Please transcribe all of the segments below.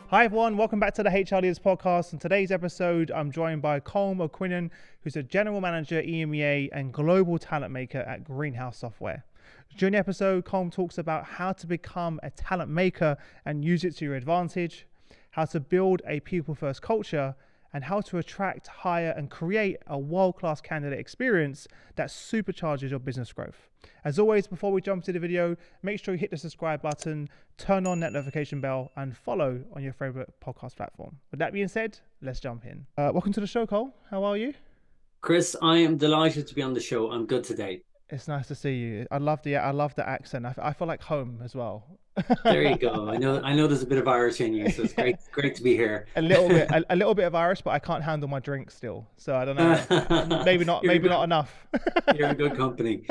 Hi everyone, welcome back to the HR Leaders Podcast. In today's episode, I'm joined by Colm O'Cuinneain, who's a General Manager, EMEA, and Global Talent Maker at Greenhouse Software. During the episode, Colm talks about how to become a talent maker and use it to your advantage, how to build a people-first culture, and how to attract, hire, and create a world-class candidate experience that supercharges your business growth. As always, before we jump to the video, make sure you hit the subscribe button, turn on that notification bell, and follow on your favorite podcast platform. With that being said, let's jump in. Welcome to the show, Cole. How are you? Chris, I am delighted to be on the show. I'm good today. It's nice to see you. I love the accent. I feel like home as well. There you go. I know there's a bit of Irish in you, so it's great to be here. A little bit, a little bit of Irish, but I can't handle my drink still. So I don't know. Maybe not. Maybe not enough. You're in good company.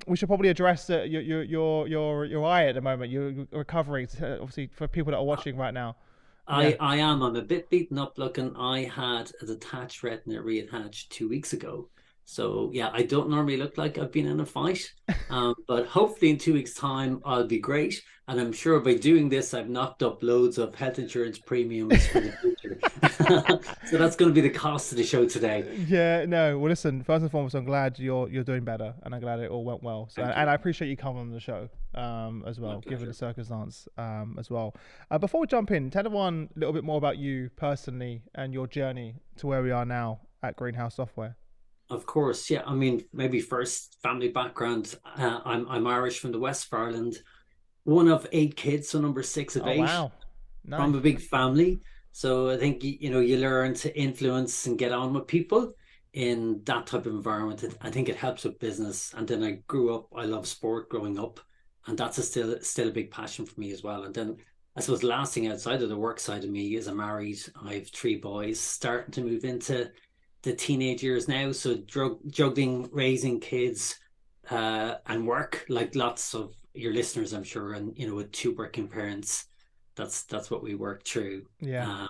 We should probably address your eye at the moment. You're recovering, obviously, for people that are watching right now. I am. I'm a bit beaten up looking. I had a detached retina reattached 2 weeks ago. So yeah, I don't normally look like I've been in a fight, but hopefully in 2 weeks' time I'll be great. And I'm sure by doing this, I've knocked up loads of health insurance premiums for the future. So that's going to be the cost of the show today. Yeah, no. Well, listen. First and foremost, I'm glad you're doing better, and I'm glad it all went well. So, and I appreciate you coming on the show as well, given the circumstance as well. Before we jump in, tell everyone a little bit more about you personally and your journey to where we are now at Greenhouse Software. Of course, yeah. I mean, maybe first family background. I'm Irish from the west of Ireland, one of 8 kids, so number 6 of Oh 8, wow, nice. from a big family. So I think you learn to influence and get on with people in that type of environment. I think it helps with business. And then I grew up. I love sport growing up, and that's still a big passion for me as well. And then I suppose the last thing outside of the work side of me is I'm married. I have 3 boys, starting to move into the teenage years now, so juggling raising kids and work, like lots of your listeners, I'm sure, and with 2 working parents, that's what we work through. Yeah.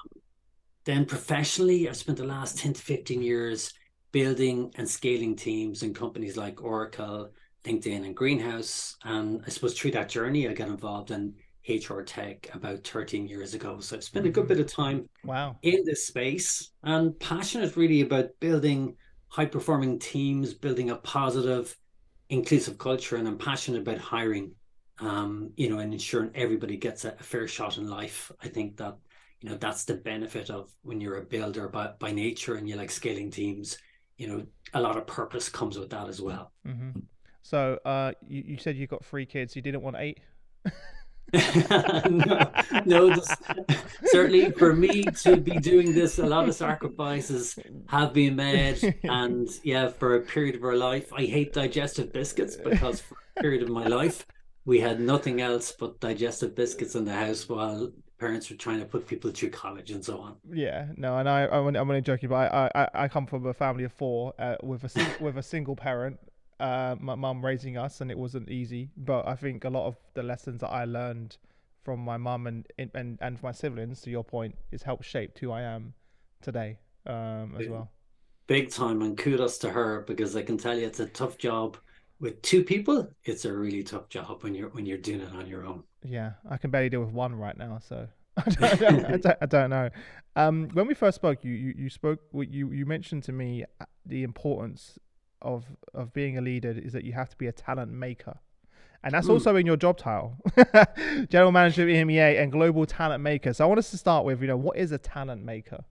Then professionally, I've spent the last 10 to 15 years building and scaling teams in companies like Oracle, LinkedIn, and Greenhouse. And I suppose through that journey, I got involved in HR tech about 13 years ago. So I've spent a good bit of time in this space, and passionate really about building high performing teams, building a positive, inclusive culture. And I'm passionate about hiring, and ensuring everybody gets a fair shot in life. I think that, that's the benefit of when you're a builder by nature and you like scaling teams, a lot of purpose comes with that as well. Mm-hmm. So you said you got 3 kids. You didn't want 8? no, certainly for me to be doing this, a lot of sacrifices have been made. And yeah, for a period of our life, I hate digestive biscuits, because for a period of my life, we had nothing else but digestive biscuits in the house while parents were trying to put people through college and so on. Yeah, no, and I'm only joking, but I come from a family of 4 with a single parent. My mum raising us, and it wasn't easy, but I think a lot of the lessons that I learned from my mum and my siblings, to your point, is helped shape who I am today as well. Big time, and kudos to her, because I can tell you it's a tough job with 2 people. It's a really tough job when you're doing it on your own. Yeah, I can barely deal with 1 right now, so I don't know. When we first spoke, you mentioned to me the importance of being a leader is that you have to be a talent maker, and that's also in your job title. General Manager of EMEA and Global Talent Maker. So I want us to start with, what is a talent maker?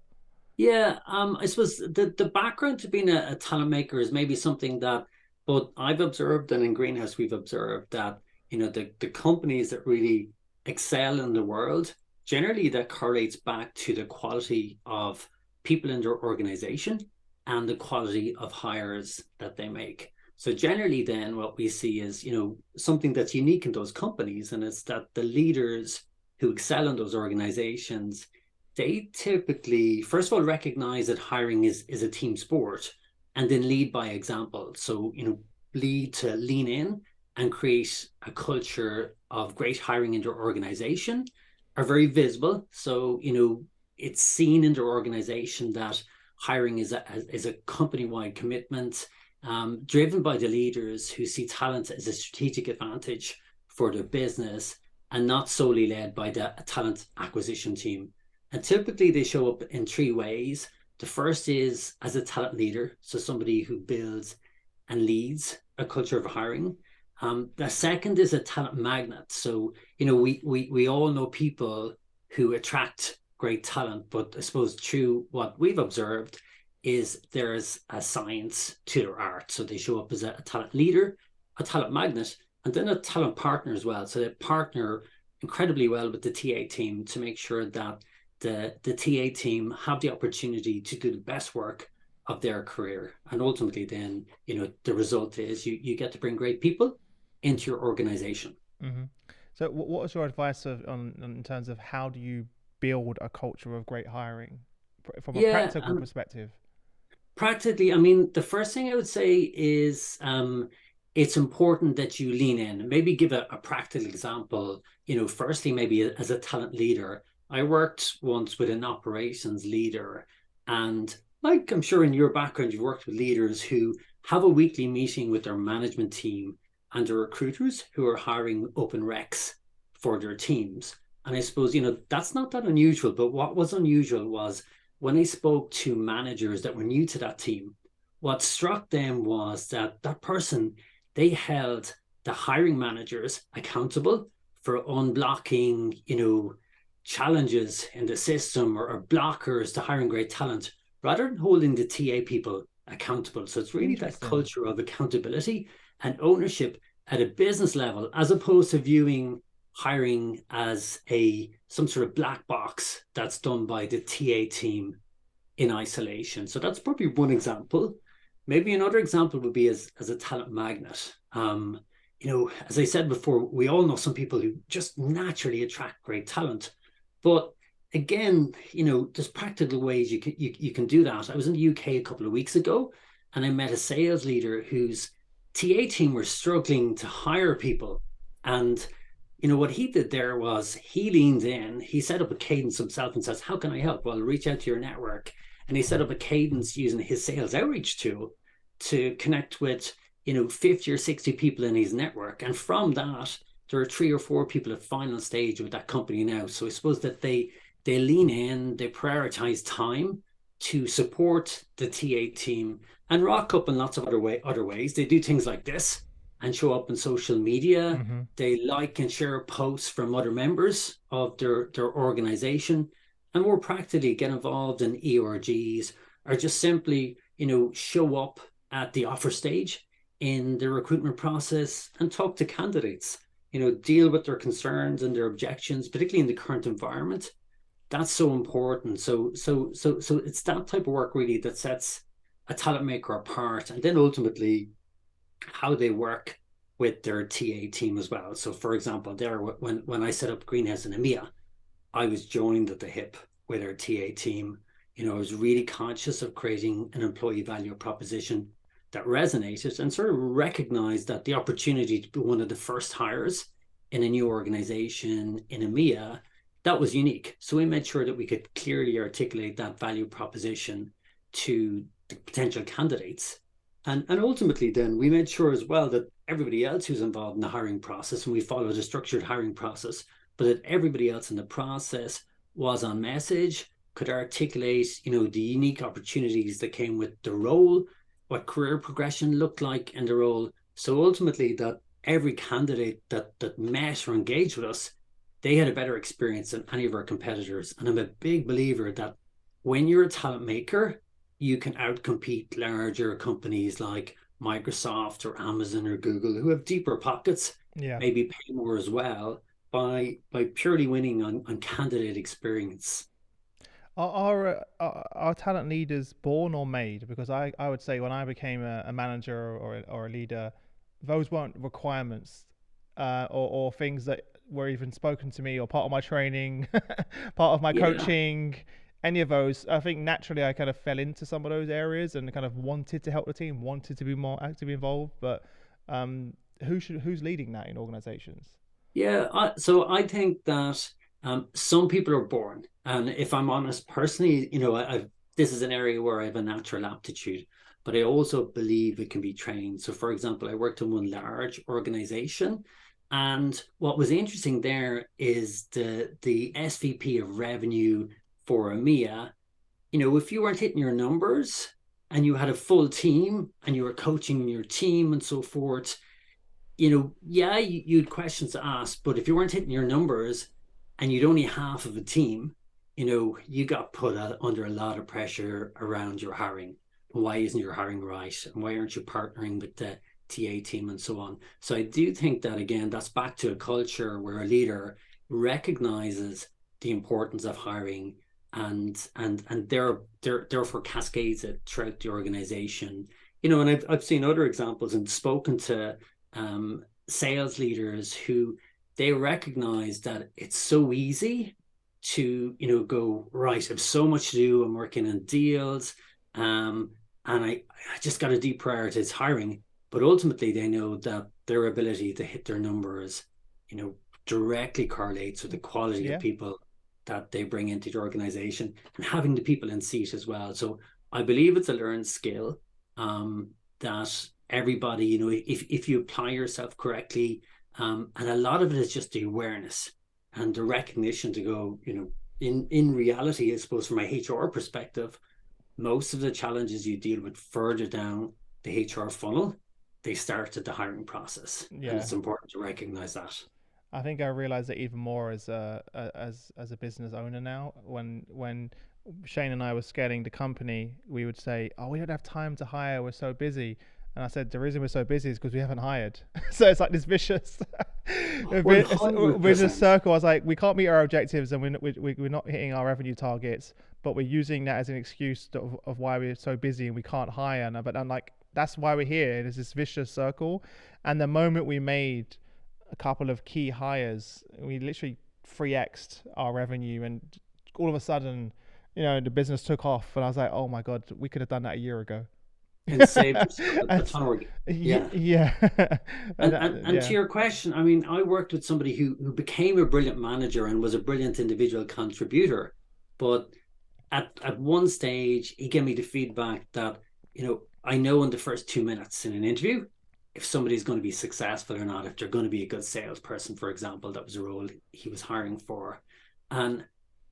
Yeah, I suppose the background to being a talent maker is maybe something that both I've observed and in Greenhouse we've observed, that the companies that really excel in the world, generally that correlates back to the quality of people in their organization and the quality of hires that they make. So generally then what we see is, something that's unique in those companies, and it's that the leaders who excel in those organizations, they typically, first of all, recognize that hiring is a team sport, and then lead by example. So, lead to lean in and create a culture of great hiring in their organization, are very visible. So, it's seen in their organization that hiring is a company-wide commitment, driven by the leaders who see talent as a strategic advantage for their business, and not solely led by the talent acquisition team. And typically they show up in three ways. The first is as a talent leader, so somebody who builds and leads a culture of hiring. The second is a talent magnet. So, we all know people who attract great talent, but I suppose through what we've observed is there's a science to their art. So they show up as a talent leader, a talent magnet, and then a talent partner as well. So they partner incredibly well with the TA team to make sure that the TA team have the opportunity to do the best work of their career. And ultimately then, the result is you get to bring great people into your organization. Hmm. So, what was your advice in terms of how do you build a culture of great hiring from a Yeah, practical perspective? practically, I mean, the first thing I would say is it's important that you lean in and maybe give a practical example. Firstly, maybe as a talent leader, I worked once with an operations leader, and like I'm sure in your background, you've worked with leaders who have a weekly meeting with their management team and the recruiters who are hiring open recs for their teams. And I suppose, that's not that unusual, but what was unusual was when I spoke to managers that were new to that team, what struck them was that that person, they held the hiring managers accountable for unblocking, challenges in the system or blockers to hiring great talent, rather than holding the TA people accountable. So it's really that Interesting. culture of accountability and ownership at a business level, as opposed to viewing hiring as some sort of black box that's done by the TA team in isolation. So that's probably one example. Maybe another example would be as a talent magnet. As I said before, we all know some people who just naturally attract great talent. But again, there's practical ways you can do that. I was in the UK a couple of weeks ago, and I met a sales leader whose TA team were struggling to hire people. And what he did there was he leaned in, he set up a cadence himself and says, how can I help? Well, reach out to your network. And he set up a cadence using his sales outreach tool to connect with, 50 or 60 people in his network. And from that, there are 3 or 4 people at final stage with that company now. So I suppose that they lean in, they prioritize time to support the TA team and rock up in lots of other ways. They do things like this and show up in social media. Hmm. They like and share posts from other members of their organization, and more practically get involved in ERGs, or just simply, show up at the offer stage in the recruitment process and talk to candidates, deal with their concerns and their objections, particularly in the current environment. That's so important. So it's that type of work really that sets a talent maker apart, and then ultimately how they work with their TA team as well. So, for example, there when I set up Greenhouse in EMEA, I was joined at the hip with our TA team. I was really conscious of creating an employee value proposition that resonated and sort of recognized that the opportunity to be one of the first hires in a new organization in EMEA, that was unique. So we made sure that we could clearly articulate that value proposition to the potential candidates. And ultimately, then we made sure as well that everybody else who's involved in the hiring process, and we followed a structured hiring process, but that everybody else in the process was on message, could articulate, the unique opportunities that came with the role, what career progression looked like in the role. So ultimately, that every candidate that met or engaged with us, they had a better experience than any of our competitors. And I'm a big believer that when you're a talent maker, you can outcompete larger companies like Microsoft or Amazon or Google, who have deeper pockets, Yeah. maybe pay more as well, by purely winning on candidate experience. Are talent leaders born or made? Because I would say when I became a manager or a leader, those weren't requirements or things that were even spoken to me or part of my training, part of my Yeah. coaching, any of those. I think naturally I kind of fell into some of those areas and kind of wanted to help the team, wanted to be more actively involved. But um, who's leading that in organizations? Yeah, so I think that some people are born, and if I'm honest, personally, this is an area where I have a natural aptitude, but I also believe it can be trained. So, for example, I worked in one large organization, And what was interesting there is the SVP of revenue for EMEA. If you weren't hitting your numbers and you had a full team and you were coaching your team and so forth, yeah, you had questions to ask, but if you weren't hitting your numbers and you'd only half of a team, you got put under a lot of pressure around your hiring. Why isn't your hiring right? And why aren't you partnering with the TA team and so on? So I do think that, again, that's back to a culture where a leader recognizes the importance of hiring and therefore cascades it throughout the organization. And I've seen other examples and spoken to sales leaders who they recognize that it's so easy to go, right, I have so much to do, I'm working on deals, and I just got to deprioritize hiring. But ultimately they know that their ability to hit their numbers directly correlates with the quality of Yeah. people that they bring into the organization and having the people in seat as well. So I believe it's a learned skill, that everybody, if you apply yourself correctly, and a lot of it is just the awareness and the recognition to go, in reality, I suppose from a HR perspective, most of the challenges you deal with further down the HR funnel, they start at the hiring process, and Yeah. it's important to recognize that. I think I realize that even more as a business owner now. When Shane and I were scaling the company, we would say, "Oh, we don't have time to hire. We're so busy." And I said, "The reason we're so busy is because we haven't hired." So it's like this vicious, vicious 100%. circle. I was like, "We can't meet our objectives, and we're not hitting our revenue targets, but we're using that as an excuse of why we're so busy and we can't hire." But I'm like, "That's why we're here." There's this vicious circle, and the moment we made a couple of key hires, we literally 3x'd our revenue, and all of a sudden, the business took off, and I was like, "Oh my god, we could have done that a year ago." And saved yourself a And- ton of work. Yeah. yeah, and And to yeah, your question, I mean, I worked with somebody who became a brilliant manager and was a brilliant individual contributor. But at one stage, he gave me the feedback that, I know in the first 2 minutes in an interview if somebody's going to be successful or not, if they're going to be a good salesperson, for example. That was a role he was hiring for. And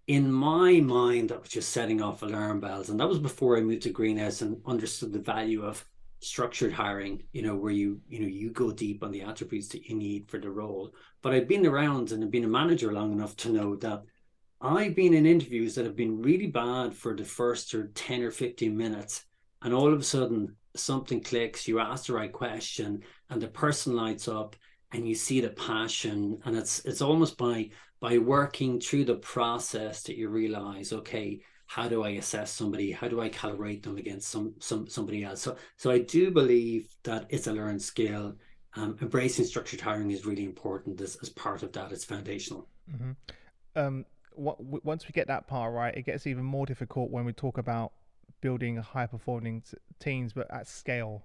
in my mind, that was just setting off alarm bells. And that was before I moved to Greenhouse and understood the value of structured hiring, where you go deep on the attributes that you need for the role. But I've been around and I've been a manager long enough to know that I've been in interviews that have been really bad for the first or 10 or 15 minutes. And all of a sudden, something clicks, you ask the right question, and the person lights up, and you see the passion. And it's almost by working through the process that you realize, okay, how do I assess somebody? How do I calibrate them against somebody else? So I do believe that it's a learned skill. Embracing structured hiring is really important as part of that. It's foundational. hmm um, once we get that part right, it gets even more difficult when we talk about building high performing teams, but at scale.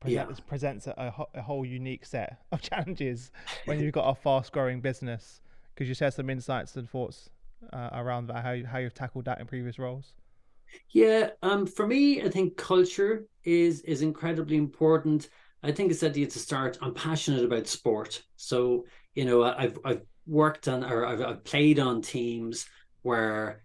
Yeah. Presents a whole unique set of challenges when you've got a fast growing business. Could you share some insights and thoughts around that, how you've tackled that in previous roles? Yeah, for me, I think culture is incredibly important. I think I said to you at the start, I'm passionate about sport. So, I've worked on, or I've played on teams where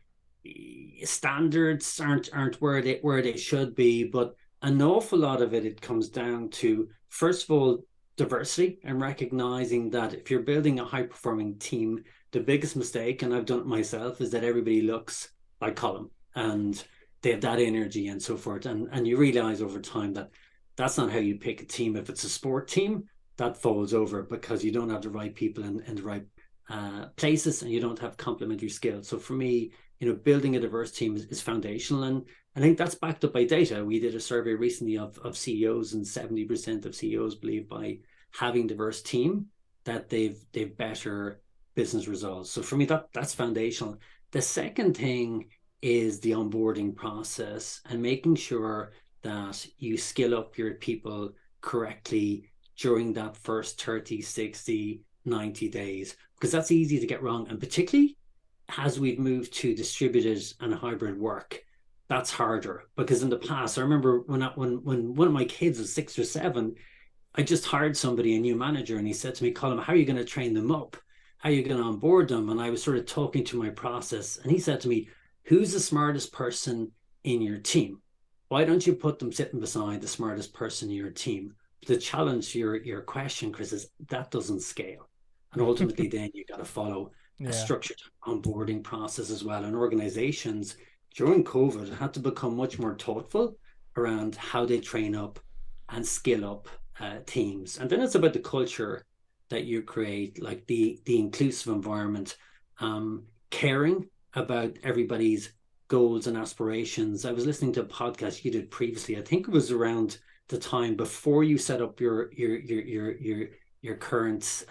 standards aren't where they should be, but an awful lot of it comes down to, first of all, diversity and recognizing that if you're building a high performing team, the biggest mistake, and I've done it myself, is that everybody looks like Colm. And they have that energy and so forth. And you realize over time that that's not how you pick a team. If it's a sport team, that falls over because you don't have the right people in the right places, and you don't have complementary skills. So for me, building a diverse team is foundational. And I think that's backed up by data. We did a survey recently of CEOs, and 70% of CEOs believe by having diverse team that they've better business results. So for me, that's foundational. The second thing is the onboarding process and making sure that you skill up your people correctly during that first 30, 60, 90 days, because that's easy to get wrong. And particularly as we've moved to distributed and hybrid work, that's harder. Because in the past, I remember when one of my kids was 6 or 7, I just hired somebody, a new manager, and he said to me, Colm, how are you going to train them up? How are you going to onboard them? And I was sort of talking to my process, and he said to me, who's the smartest person in your team? Why don't you put them sitting beside the smartest person in your team? The challenge to your question, Chris, is that doesn't scale. And ultimately, then you got to follow a Yeah. structured onboarding process as well. And organizations during COVID had to become much more thoughtful around how they train up and skill up teams. And then it's about the culture that you create, like the inclusive environment, caring about everybody's goals and aspirations. I was listening to a podcast you did previously. I think it was around the time before you set up your current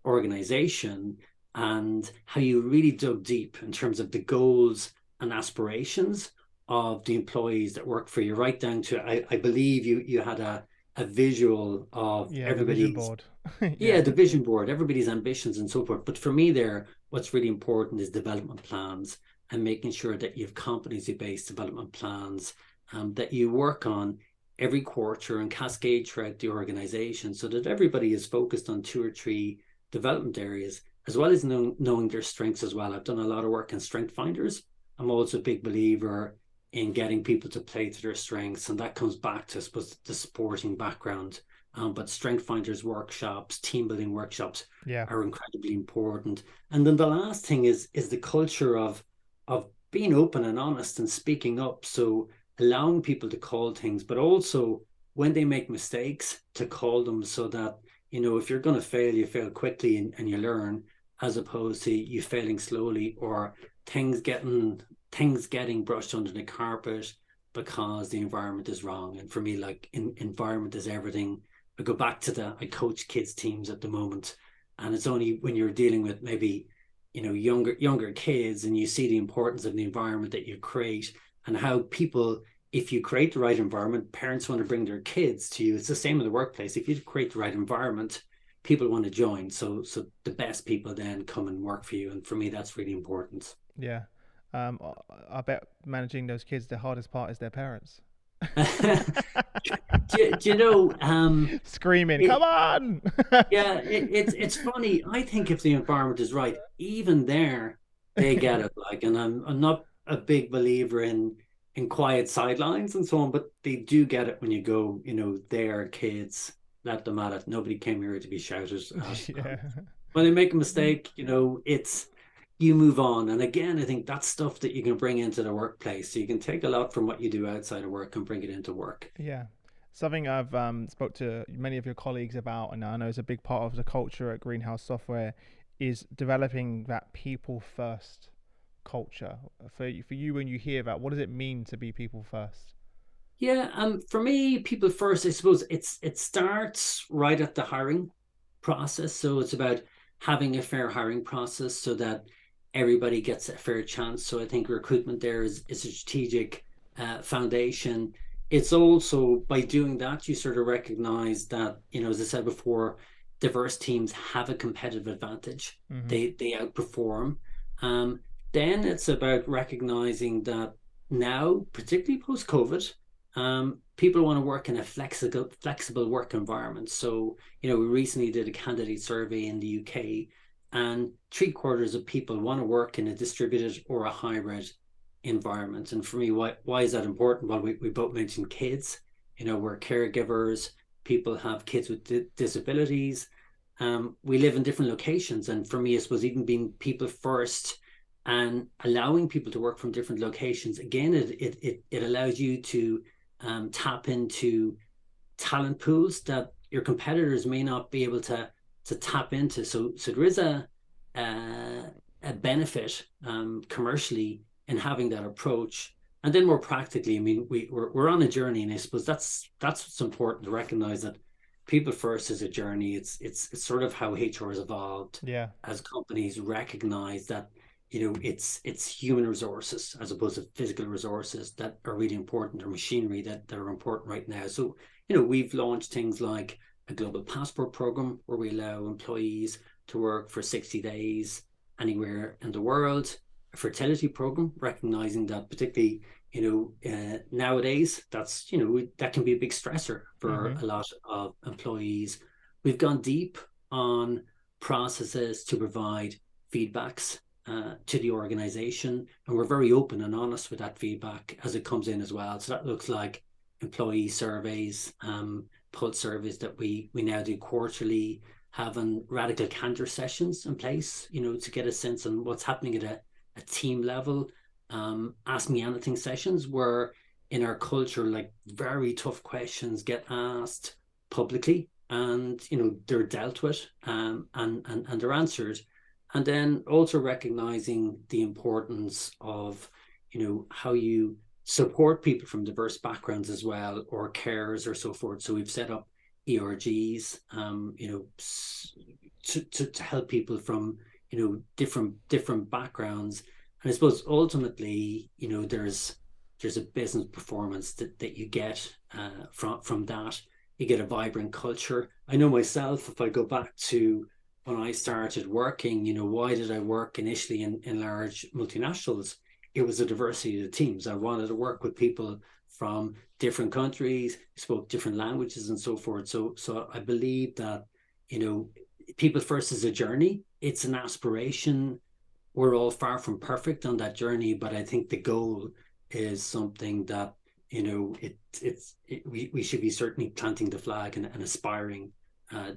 organization, and how you really dug deep in terms of the goals and aspirations of the employees that work for you, right down to I believe you had a visual of Yeah, the vision everybody's, board. yeah, Yeah. the vision board, everybody's ambitions and so forth. But for me there, what's really important is development plans, and making sure that you have competency-based development plans, that you work on every quarter and cascade throughout the organization, so that everybody is focused on two or three development areas, as well as knowing their strengths as well. I've done a lot of work in strength finders. I'm also a big believer in getting people to play to their strengths, and that comes back to, I suppose, the sporting background. But strength finders workshops, team building workshops Yeah. are incredibly important. And then the last thing is the culture of being open and honest and speaking up. So allowing people to call things, but also when they make mistakes, to call them, so that, if you're going to fail, you fail quickly, and you learn, as opposed to you failing slowly, or things getting brushed under the carpet because the environment is wrong. And for me, like, environment is everything. I go back to I coach kids teams at the moment, and it's only when you're dealing with maybe, younger kids, and you see the importance of the environment that you create, and how people, if you create the right environment, parents want to bring their kids to you. It's the same in the workplace. If you create the right environment, people want to join. So the best people then come and work for you. And for me, that's really important. Yeah. I bet managing those kids, the hardest part is their parents. Do you know, Screaming, come it, on! yeah, it's funny. I think if the environment is right, even there, they get it. Like, and I'm not a big believer in quiet sidelines and so on, but they do get it when you go, they are kids, let them at it. Nobody came here to be shouted at. Yeah. When they make a mistake, it's, you move on. And again, I think that's stuff that you can bring into the workplace. So you can take a lot from what you do outside of work and bring it into work. Yeah. Something I've spoke to many of your colleagues about, and I know is a big part of the culture at Greenhouse Software, is developing that people first culture. For you, when you hear that, what does it mean to be people first? Yeah, for me, people first, I suppose it starts right at the hiring process. So it's about having a fair hiring process, so that everybody gets a fair chance. So I think recruitment there is a strategic foundation. It's also, by doing that, you sort of recognize that, as I said before, diverse teams have a competitive advantage. Mm-hmm. They outperform. Um, then it's about recognizing that now, particularly post COVID, people want to work in a flexible work environment. So, we recently did a candidate survey in the UK, and three-quarters of people want to work in a distributed or a hybrid environment. And for me, why is that important? Well, we both mentioned kids. We're caregivers. People have kids with disabilities. We live in different locations, and for me, I suppose, even being people first and allowing people to work from different locations, again, it allows you to tap into talent pools that your competitors may not be able to tap into. So there is a benefit, commercially, in having that approach. And then more practically, I mean, we're on a journey, and I suppose that's what's important to recognize, that people first is a journey. It's sort of how HR has evolved, Yeah. as companies recognize that, it's human resources as opposed to physical resources that are really important, or machinery that are important right now. So, we've launched things like a global passport program, where we allow employees to work for 60 days anywhere in the world. a fertility program, recognizing that particularly, nowadays, that's, that can be a big stressor for Mm-hmm. a lot of employees. We've gone deep on processes to provide feedbacks to the organization, and we're very open and honest with that feedback as it comes in as well. So that looks like employee surveys, pulse surveys that we now do quarterly, having radical candor sessions in place, to get a sense on what's happening at a team level. Ask me anything sessions where in our culture, like very tough questions get asked publicly, and they're dealt with, and they're answered. And then also recognizing the importance of how you support people from diverse backgrounds as well, or carers or so forth. So we've set up ERGs, to help people from different backgrounds. And I suppose ultimately, there's a business performance that you get from that. You get a vibrant culture. I know myself, if I go back to when I started working, why did I work initially in large multinationals? It was a diversity of teams. I wanted to work with people from different countries, spoke different languages and so forth. So I believe that, people first is a journey. It's an aspiration. We're all far from perfect on that journey, but I think the goal is something that, we should be certainly planting the flag and aspiring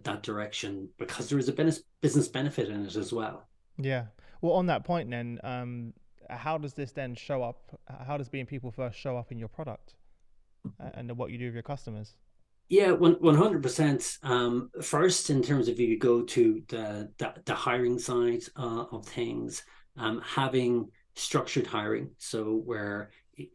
that direction, because there is a business benefit in it as well. Yeah. Well, on that point, then, how does this then show up? How does being people first show up in your product and what you do with your customers? Yeah, 100%. First, in terms of if you go to the hiring side of things, having structured hiring, so where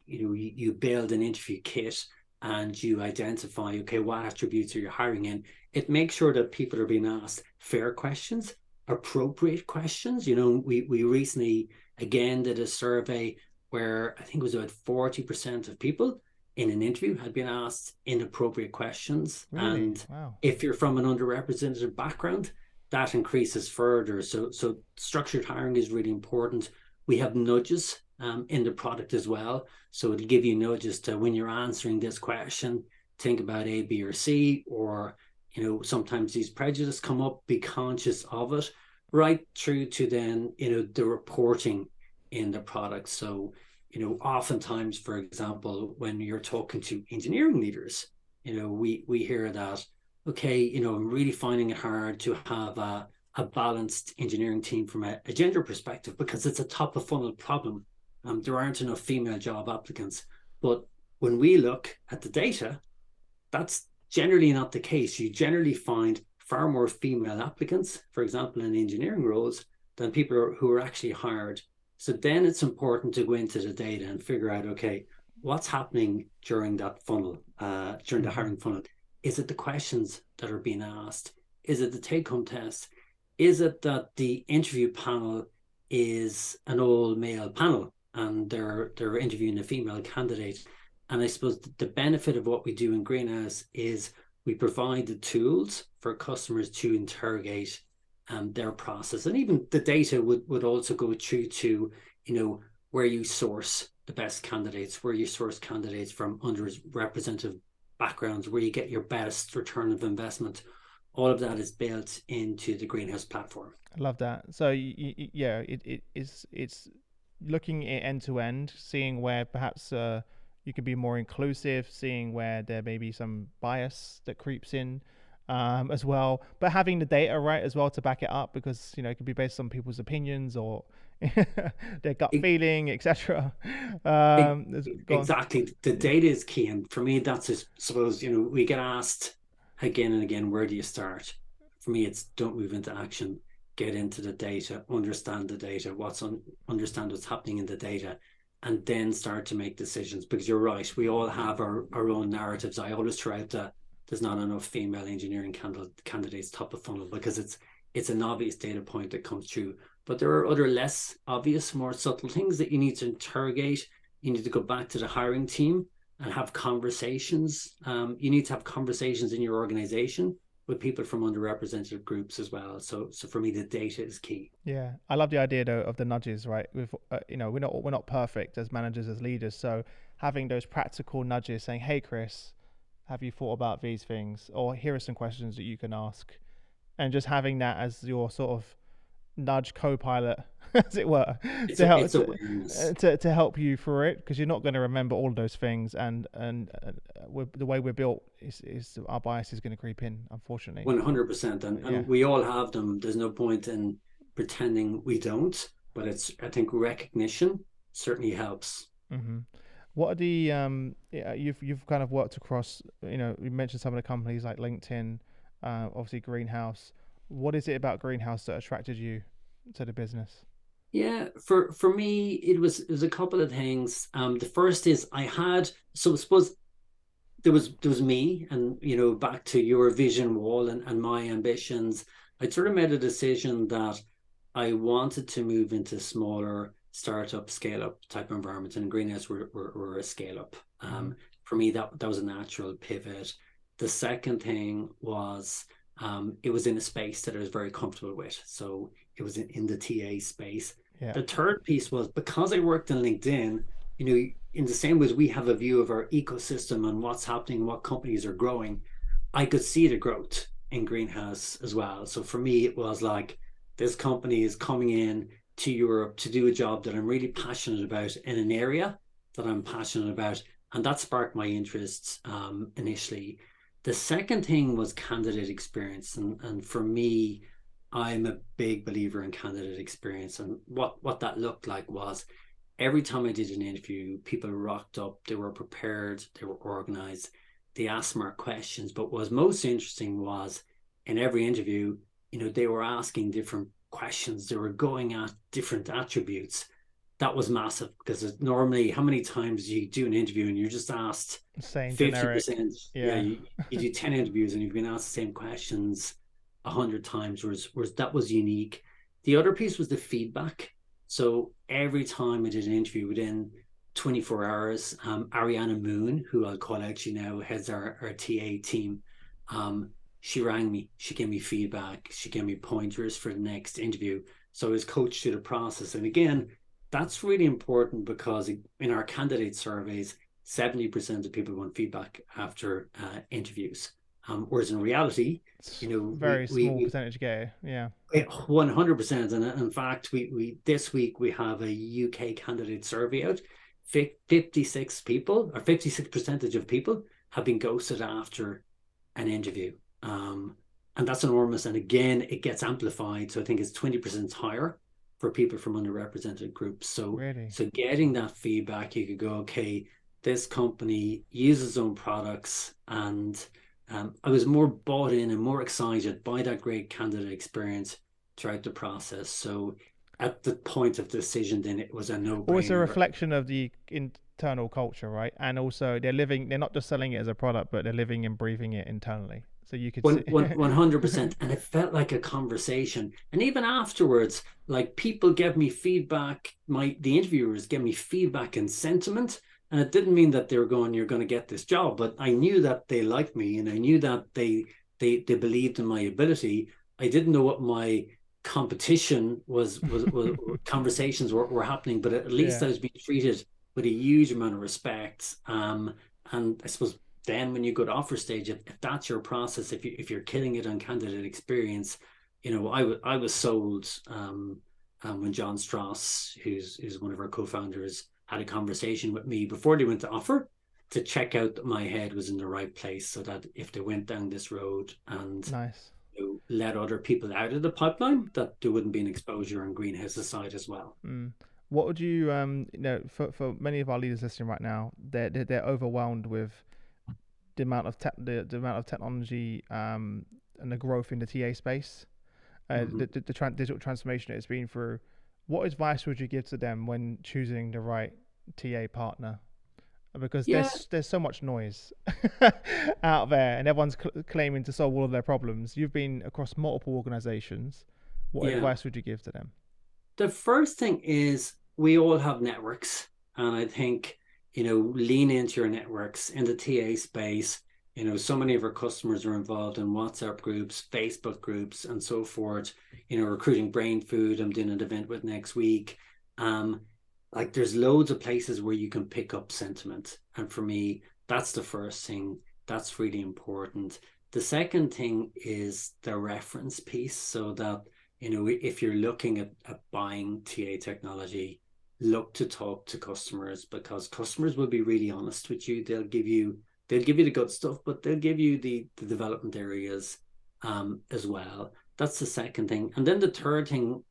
you build an interview kit and you identify, okay, what attributes are you hiring in? It makes sure that people are being asked fair questions, appropriate questions. We recently again did a survey where I think it was about 40% of people in an interview had been asked inappropriate questions. Really? And Wow. if you're from an underrepresented background, that increases further. So structured hiring is really important. We have nudges in the product as well. So it'll give you nudges to, when you're answering this question, think about A, B, or C, or sometimes these prejudices come up, be conscious of it, right through to then the reporting in the product. So oftentimes, for example, when you're talking to engineering leaders, we hear that, okay, I'm really finding it hard to have a balanced engineering team from a gender perspective, because it's a top of funnel problem. There aren't enough female job applicants. But when we look at the data, that's generally not the case. You generally find far more female applicants, for example, in engineering roles, than people who are actually hired. So then it's important to go into the data and figure out, okay, what's happening during that funnel, during the Mm-hmm. hiring funnel? Is it the questions that are being asked? Is it the take-home test? Is it that the interview panel is an all male panel and they're interviewing a female candidate? And I suppose the benefit of what we do in Greenhouse is we provide the tools for customers to interrogate their process. And even the data would also go through to, where you source the best candidates, where you source candidates from underrepresented backgrounds, where you get your best return of investment. All of that is built into the Greenhouse platform. I love that. So yeah, it's looking at end to end, seeing where perhaps you could be more inclusive, seeing where there may be some bias that creeps in as well, but having the data right as well to back it up, because it could be based on people's opinions or their gut It, feeling, etc. it, Go on. exactly. The data is key. And for me, that's, I suppose, we get asked again and again, where do you start? For me, it's don't move into action, get into the data, understand the data, understand what's happening in the data, and then start to make decisions. Because you're right, we all have our own narratives. I always throw out that there's not enough female engineering candidates top of funnel, because it's an obvious data point that comes through. But there are other less obvious, more subtle things that you need to interrogate. You need to go back to the hiring team and have conversations. You need to have conversations in your organization with people from underrepresented groups as well. So for me, the data is key. Yeah, I love the idea though of the nudges, right? With we're not perfect as managers, as leaders, so having those practical nudges, saying, "Hey, Chris, have you thought about these things?" Or here are some questions that you can ask, and just having that as your sort of nudge co-pilot, as it were, to help It's awareness. to help you through it, because you're not going to remember all of those things, and the way we're built is our bias is going to creep in, unfortunately. 100%. Yeah. And we all have them. There's no point in pretending we don't, but I think recognition certainly helps. hmm What are the yeah, you've kind of worked across, you mentioned some of the companies like LinkedIn, obviously Greenhouse. What is it about Greenhouse that attracted you to the business? Yeah, for me, it was a couple of things. The first is I suppose there was me, and back to your vision wall and my ambitions. I sort of made a decision that I wanted to move into smaller startup, scale up type environments, and Greenhouse were a scale up. hmm For me, that was a natural pivot. The second thing was it was in a space that I was very comfortable with. So it was in the TA space. Yeah. The third piece was because I worked in LinkedIn, in the same way as we have a view of our ecosystem and what's happening, what companies are growing, I could see the growth in Greenhouse as well. So for me, it was like this company is coming in to Europe to do a job that I'm really passionate about in an area that I'm passionate about. And that sparked my interests initially. The second thing was candidate experience. And for me, I'm a big believer in candidate experience. And what that looked like was every time I did an interview, people rocked up, they were prepared, they were organized, they asked smart questions. But what was most interesting was in every interview, they were asking different questions, they were going at different attributes. That was massive because normally, how many times you do an interview and you're just asked Same generic. 50%? Yeah, Yeah. you do 10 interviews and you've been asked the same questions 100 times, whereas that was unique. The other piece was the feedback. So every time I did an interview within 24 hours, Ariana Moon, who I'll call out, she now heads our TA team. She rang me, she gave me feedback, she gave me pointers for the next interview. So I was coached through the process. And again, that's really important because in our candidate surveys, 70% of people want feedback after interviews. Whereas in reality, It's you know, very small percentage get it. Yeah. 100%. And in fact, we this week we have a UK candidate survey out. 56 people, or 56% of people have been ghosted after an interview. And that's enormous. And again, it gets amplified. So I think it's 20% higher for people from underrepresented groups. So Really. so getting that feedback, you could go, okay, this company uses its own products, and I was more bought in and more excited by that great candidate experience throughout the process. So at the point of decision, then it was a Or it's a no-brainer. reflection of the internal culture, right? And also they're not just selling it as a product, but they're living and breathing it internally. So you could see. 100%. And it felt like a conversation. And even afterwards, like people gave me feedback, the interviewers gave me feedback and sentiment. And it didn't mean that they were going, you're going to get this job, but I knew that they liked me and I knew that they believed in my ability. I didn't know what my competition was conversations were happening, but at least Yeah. I was being treated with a huge amount of respect. And I suppose then when you go to offer stage, if that's your process, if you're killing it on candidate experience, I was sold when John Strauss, who's one of our co-founders, had a conversation with me before they went to offer to check out that my head was in the right place, so that if they went down this road and Nice. let other people out of the pipeline, that there wouldn't be an exposure on greenhouse side as well. Mm. What would you for many of our leaders listening right now, they're overwhelmed with the amount of technology and the growth in the TA space, Mm-hmm. the digital transformation it's been through. What advice would you give to them when choosing the right TA partner? Because Yeah, there's so much noise out there, and everyone's claiming to solve all of their problems. You've been across multiple organizations. What yeah. advice would you give to them? The first thing is we all have networks, and I think lean into your networks in the TA space. So many of our customers are involved in WhatsApp groups, Facebook groups, and so forth. Recruiting brain food. I'm doing an event with next week. Like there's loads of places where you can pick up sentiment. And for me, that's the first thing. That's really important. The second thing is the reference piece, so that, if you're looking at buying TA technology, look to talk to customers, because customers will be really honest with you. They'll give you the good stuff, but they'll give you the development areas as well. That's the second thing. And then the third thing,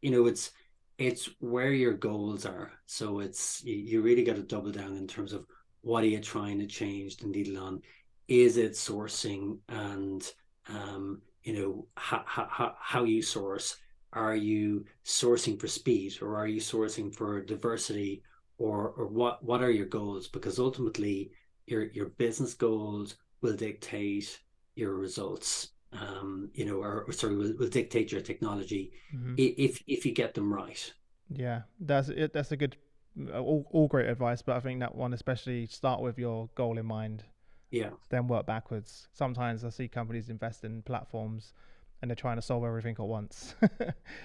it's where your goals are. So you really got to double down in terms of what are you trying to change the needle on. Is it sourcing and how you source? Are you sourcing for speed, or are you sourcing for diversity, or what are your goals? Because ultimately your business goals will dictate your results, or sorry, will dictate your technology Hmm. if you get them right. Yeah, that's it. That's a good, all great advice. But I think that one, especially, start with your goal in mind, Yeah. then work backwards. Sometimes I see companies invest in platforms and they're trying to solve everything at once.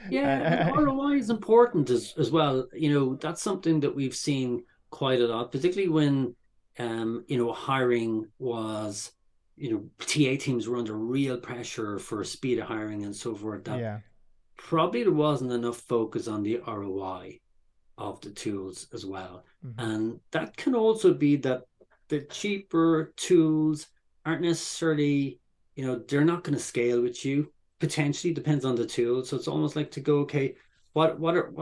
Yeah, and And, ROI is important as well. That's something that we've seen quite a lot, particularly when hiring was, TA teams were under real pressure for speed of hiring and so forth, that yeah. probably there wasn't enough focus on the ROI of the tools as well. Hmm. And that can also be that the cheaper tools aren't necessarily, they're not going to scale with you. Potentially depends on the tool. So it's almost like to go, okay, what are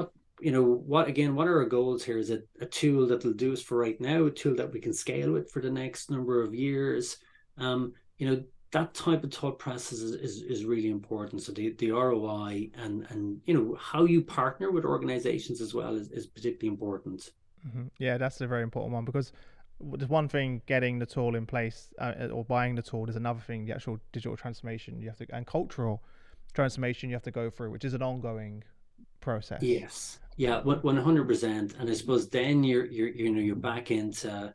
our goals here? Is it a tool that will do us for right now, a tool that we can scale with for the next number of years? You know, that type of thought process is really important. So the ROI and how you partner with organizations as well is particularly important. Hmm. Yeah, that's a very important one because there's one thing getting the tool in place or buying the tool. There's another thing, the actual digital transformation you have to, and cultural transformation you have to go through, which is an ongoing process. Yes, yeah, 100%. And I suppose then you're back into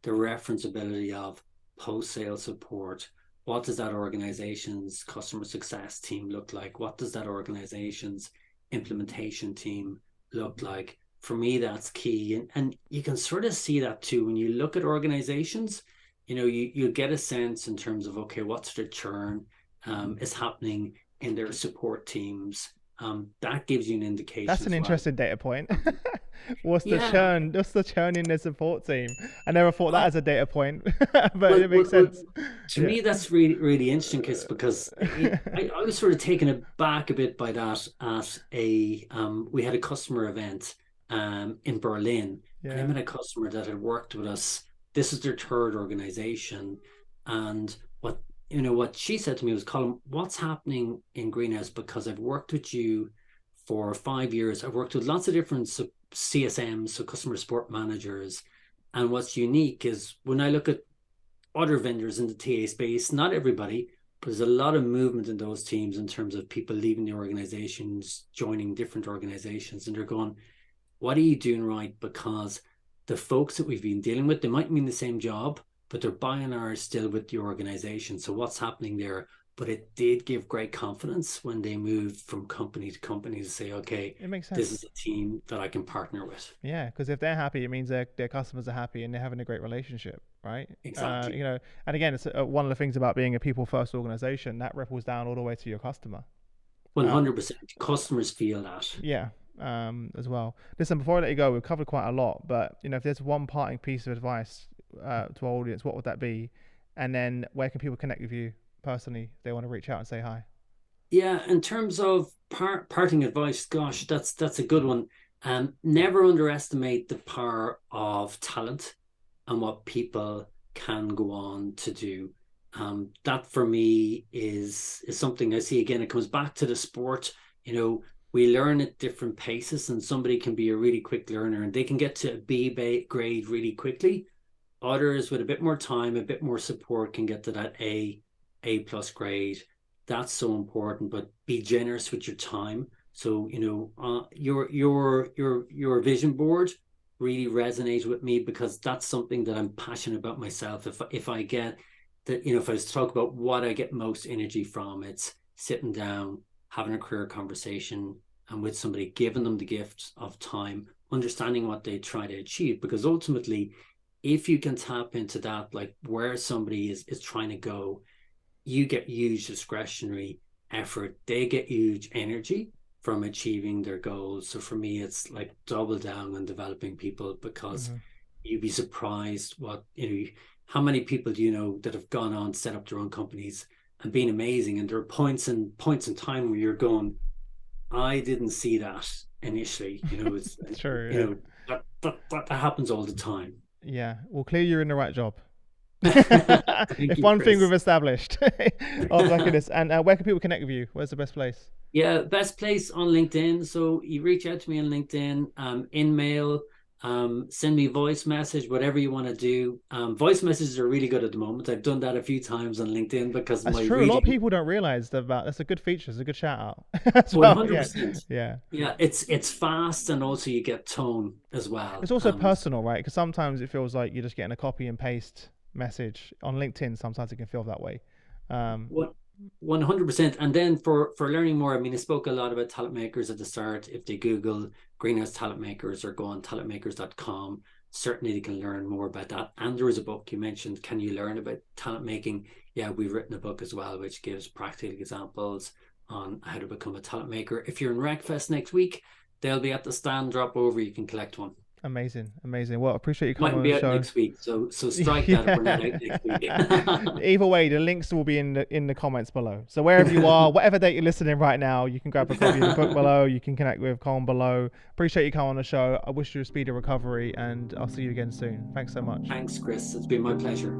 the referenceability of post sale support. What does that organization's customer success team look like? What does that organization's implementation team look like? For me, that's key, and you can sort of see that too when you look at organizations. You get a sense in terms of, okay, what's the churn is happening in their support teams. That gives you an That's indication an as well. interesting data point. What's the Yeah, churn? What's the churn in the support team? I never thought that I, as a data point, but well, it makes well, well, sense. to Yeah. me, that's really, really interesting, Chris, because I was sort of taken aback a bit by that at we had a customer event in Berlin, and I Yeah. met a customer that had worked with us. This is their third organization. And what she said to me was, Colm, what's happening in Greenhouse? Because I've worked with you for 5 years. I've worked with lots of different CSMs, so customer support managers. And what's unique is when I look at other vendors in the TA space, not everybody, but there's a lot of movement in those teams in terms of people leaving the organizations, joining different organizations, and they're going, what are you doing right? Because the folks that we've been dealing with, they might mean the same job, but they're buying ours still with the organization. So what's happening there? But it did give great confidence when they moved from company to company to say, okay, It makes this is sense. a team that I can partner with. Yeah, because if they're happy, it means their customers are happy and they're having a great relationship, right? Exactly. And again, it's one of the things about being a people first organization that ripples down all the way to your customer. Uh, 100%. Customers feel that. yeah, as well. Listen, before I let you go, we've covered quite a lot, but if there's one parting piece of advice to our audience, what would that be? And then where can people connect with you personally if they want to reach out and say hi? Yeah, in terms of parting advice, gosh, that's a good one. Never underestimate the power of talent and what people can go on to do. That for me is something I see again. It comes back to the sport. We learn at different paces, and somebody can be a really quick learner and they can get to a B grade really quickly. Others with a bit more time, a bit more support can get to that A plus grade. That's so important. But be generous with your time. So your vision board really resonates with me because that's something that I'm passionate about myself. If I get that, you know, if I was to talk about what I get most energy from, it's sitting down, having a career conversation, and with somebody, giving them the gift of time, understanding what they try to achieve. Because ultimately, if you can tap into that, like where somebody is trying to go, you get huge discretionary effort. They get huge energy from achieving their goals. So for me, it's like double down on developing people, because Hmm. you'd be surprised what, you know, how many people do you know that have gone on, set up their own companies and been amazing. And there are points in time where you're going, I didn't see that initially. You know, it's, It's true. you Yeah. know, that happens all the time. Yeah. Well, clearly you're in the right job. Thank If you, one thing we've Chris. established. Oh my goodness. And where can people connect with you? Where's the best place? Yeah, best place on LinkedIn. So you reach out to me on LinkedIn, in mail, send me voice message, whatever you want to do. Voice messages are really good at the moment. I've done that a few times on LinkedIn because That's my true. A lot of reading, people don't realize that about. That's a good feature. It's a good shout out as well. Yeah. 100%. Yeah. Yeah, it's fast, and also you get tone as well. It's also personal, right? Because sometimes it feels like you're just getting a copy and paste message on LinkedIn. Sometimes it can feel that way. Um, What 100%. And then for learning more, I mean, I spoke a lot about talent makers at the start. If they Google Greenhouse Talent Makers or go on talentmakers.com, certainly they can learn more about that. And there is a book you mentioned, Can You Learn About Talent Making? Yeah, we've written a book as well, which gives practical examples on how to become a talent maker. If you're in RecFest next week, they'll be at the stand. Drop over, you can collect one. Amazing, amazing. Well, I appreciate you coming Mightn't on the be out show. next week, so strike that if we're not out Yeah. next week. Either way, the links will be in the comments below. So wherever you are, whatever date you're listening right now, you can grab a copy of the book below. You can connect with Colm below. Appreciate you coming on the show. I wish you a speedy recovery, and I'll see you again soon. Thanks so much. Thanks, Chris. It's been my pleasure.